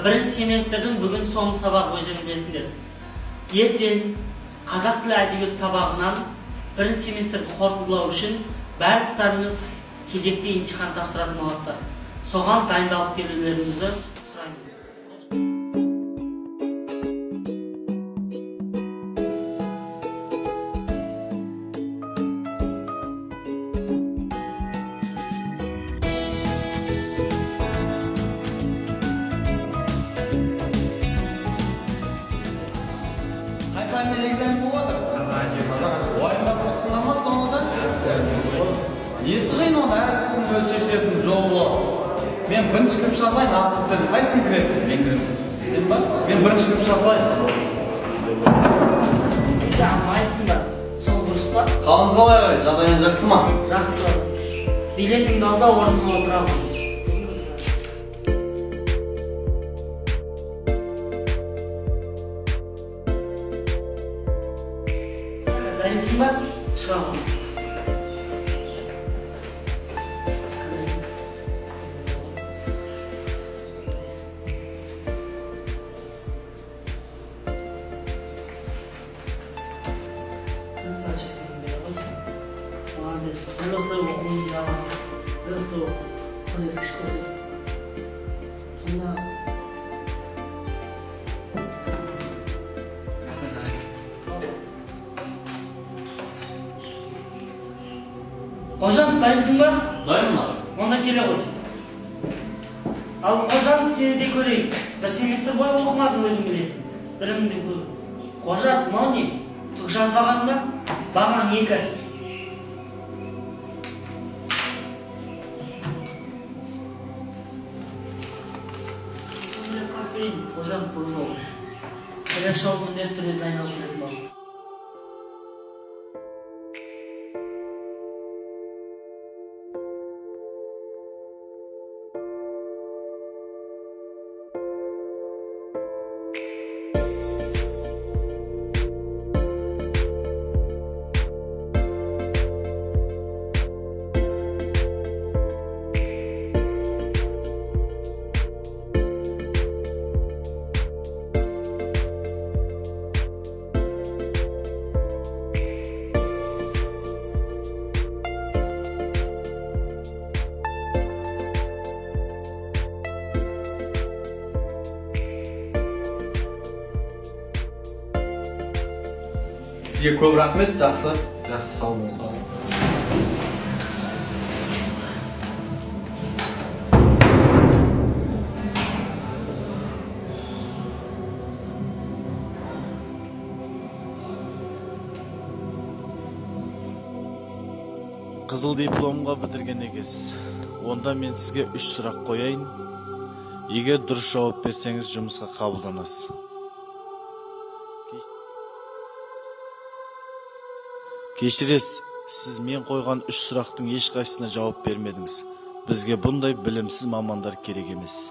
Birinchi semestrдің бүгін соңғы сабақ өздеріңіз білесіңдер. Ертең қазақ тілі әдебиет сабағынан бірінші семестрді қорытындылау үшін барлықтарыңыз кезекте емтихан тапсыратын боласыздар. Соған дайындалып келулеріңізді сұраймын. Қайпаймен экзамен болады? Уайымдап тұрсыңамаз соңында? Несі қиын оны әркісінің өз шешетін жолы бар. Мен бірінші кіріп шығасайын, асыл сен қайсың кіреді? Мен кіремін. Сен ба? Мен бірінші кіріп шығасайын. Енді алмайсың ба? Сол дұрыс па? Қалыңыз қалай қай? Жағдайың жақсы ма? Жақсы. Билетіңді ал да орныңа отырамын. Дайынсың ба? Шығамын. Молодец. Просто оқуыңды жалғастыр. Просто қандай күш көрсет. Сонда Қожам, дайынсың ба? Дайынмын. Онда келе ғой. Ал қожам, сені де көрейік. Бір семестр бойы оқымадың, өзің білесің. Біліміңді көр. Қожа, мынау не? Түк жазбаған ба? Бағаң 2. Қожам, пожалуй. Келесі күнде түрде дайындалып келетін бол. Сізге көп рахмет, жақсы. Жақсы, сау болыңыз. Қызыл дипломға бітірген екенсіз. Онда мен сізге 3 сұрақ қояйын. Егер дұрыс жауап берсеңіз, жұмысқа қабылданасыз. Кешіресіз, сіз мен қойған 3 сұрақтың ешқайсысына жауап бермедіңіз. Бізге бұндай білімсіз мамандар керек емес.